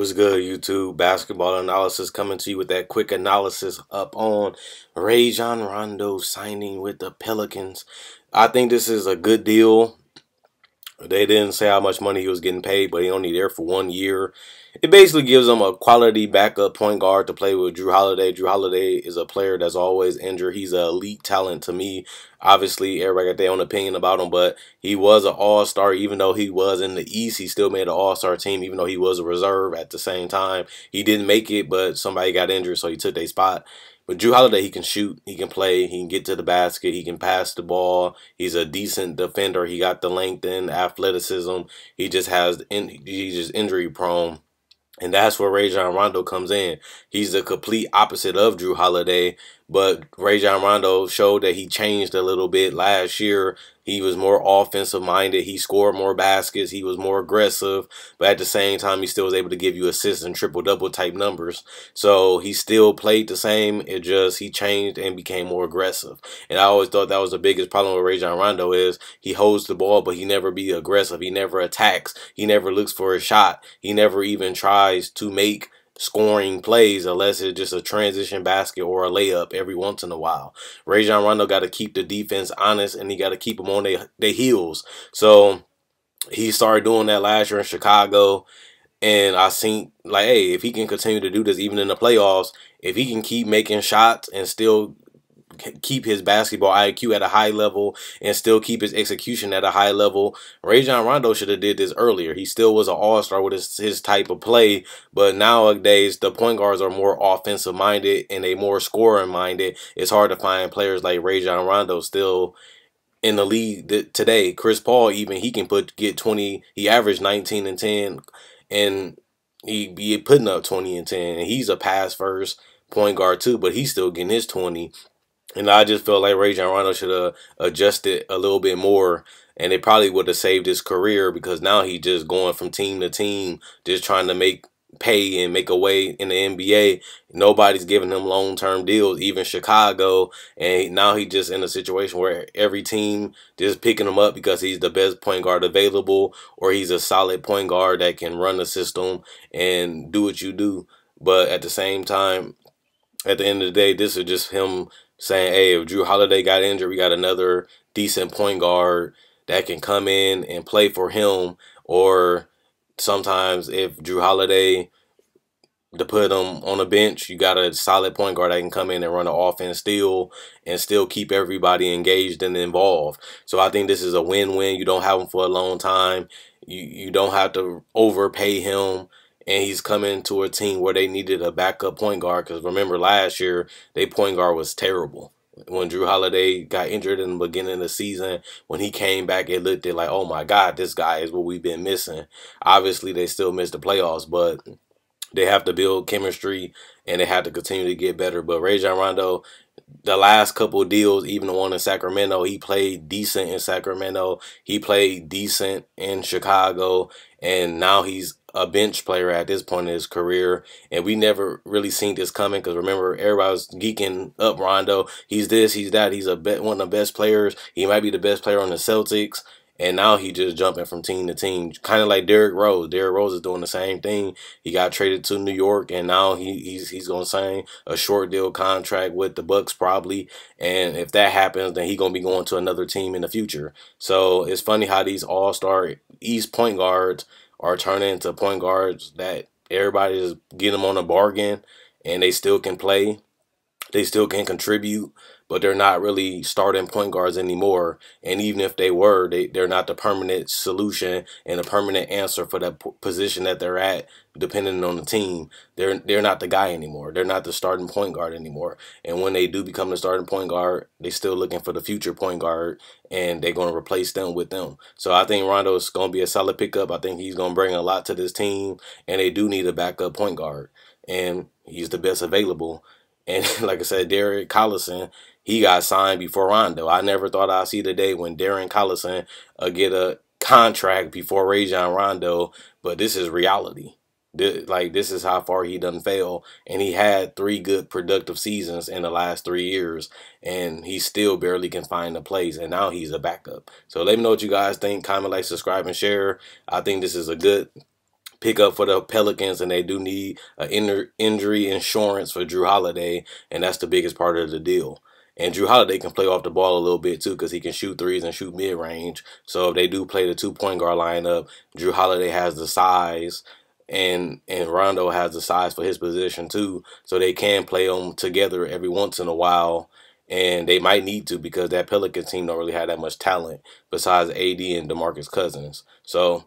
What's good, YouTube? Basketball analysis coming to you with that quick analysis up on Rajon Rondo signing with the Pelicans. I think this is a good deal. They didn't say how much money he was getting paid, but he only there for 1 year. It basically gives him a quality backup point guard to play with Drew Holiday. Drew Holiday is a player that's always injured. He's an elite talent to me. Obviously, everybody got their own opinion about him, but he was an all-star. Even though he was in the East, he still made an all-star team, even though he was a reserve at the same time. He didn't make it, but somebody got injured, so he took their spot. But Drew Holiday, he can shoot, he can play, he can get to the basket, he can pass the ball. He's a decent defender. He got the length and athleticism. He's just injury prone. And that's where Rajon Rondo comes in. He's the complete opposite of Drew Holiday, but Rajon Rondo showed that he changed a little bit last year. He was more offensive minded. He scored more baskets. He was more aggressive, but at the same time, he still was able to give you assists and triple-double type numbers. So he still played the same. It just he changed and became more aggressive. And I always thought that was the biggest problem with Rajon Rondo is he holds the ball, but he never be aggressive. He never attacks. He never looks for a shot. He never even tries to make scoring plays unless it's just a transition basket or a layup every once in a while. Rajon Rondo got to keep the defense honest, and he got to keep them on their heels. So he started doing that last year in Chicago, and I think, like, hey, if he can continue to do this even in the playoffs, if he can keep making shots and still keep his basketball IQ at a high level and still keep his execution at a high level. Rajon Rondo should have did this earlier. He still was an all-star with his type of play, but nowadays the point guards are more offensive minded and they more scoring minded. It's hard to find players like Rajon Rondo still in the league today. Chris Paul, even he can get 20. He averaged 19 and 10, and he be putting up 20 and 10. And he's a pass first point guard too, but he's still getting his 20. And I just felt like Rajon Rondo should have adjusted a little bit more, and it probably would have saved his career because now he's just going from team to team, just trying to pay and make a way in the NBA. Nobody's giving him long-term deals, even Chicago, and now he's just in a situation where every team just picking him up because he's the best point guard available, or he's a solid point guard that can run the system and do what you do. But at the same time, at the end of the day, this is just him saying, hey, if Drew Holiday got injured, we got another decent point guard that can come in and play for him. Or sometimes if Drew Holiday, to put him on a bench, you got a solid point guard that can come in and run the offense still keep everybody engaged and involved. So I think this is a win-win. You don't have him for a long time. You don't have to overpay him. And he's coming to a team where they needed a backup point guard. Because remember, last year, their point guard was terrible. When Drew Holiday got injured in the beginning of the season, when he came back, it looked like, oh my God, this guy is what we've been missing. Obviously, they still missed the playoffs, but they have to build chemistry and they have to continue to get better. But Rajon Rondo, the last couple of deals, even the one in Sacramento, he played decent in Sacramento. He played decent in Chicago. And now he's a bench player at this point in his career. And we never really seen this coming because remember, everybody was geeking up Rondo. He's this, he's that. He's one of the best players. He might be the best player on the Celtics. And now he just jumping from team to team, kind of like Derrick Rose. Derrick Rose is doing the same thing. He got traded to New York, and now he's going to sign a short deal contract with the Bucks probably. And if that happens, then he's going to be going to another team in the future. So it's funny how these all-star East point guards are turning into point guards that everybody is getting them on a bargain, and they still can play. They still can contribute, but they're not really starting point guards anymore. And even if they were, they're not the permanent solution and a permanent answer for that position that they're at, depending on the team. They're not the guy anymore. They're not the starting point guard anymore. And when they do become the starting point guard, they're still looking for the future point guard, and they're going to replace them with them. So I think Rondo is going to be a solid pickup. I think he's going to bring a lot to this team, and they do need a backup point guard. And he's the best available. And like I said, Derek Collison, he got signed before Rondo. I never thought I'd see the day when Darren Collison get a contract before Rajon Rondo, but this is reality. This is how far he done fail, and he had 3 good productive seasons in the last 3 years, and he still barely can find a place, and now he's a backup. So let me know what you guys think. Comment, like, subscribe, and share. I think this is a good pick up for the Pelicans, and they do need an injury insurance for Drew Holiday, and that's the biggest part of the deal. And Drew Holiday can play off the ball a little bit too, because he can shoot threes and shoot mid range. So if they do play the 2 point guard lineup, Drew Holiday has the size, and Rondo has the size for his position too. So they can play them together every once in a while, and they might need to, because that Pelicans team don't really have that much talent besides AD and DeMarcus Cousins. So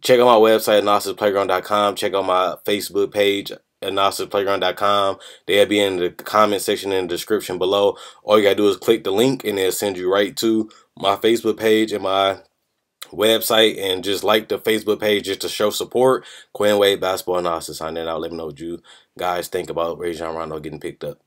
check out my website, analysisplayground.com. Check out my Facebook page, analysisplayground.com. They'll be in the comment section in the description below. All you got to do is click the link, and it'll send you right to my Facebook page and my website, and just like the Facebook page just to show support. Quinn Wade Basketball Analysis signing out. Let me know what you guys think about Rajon Rondo getting picked up.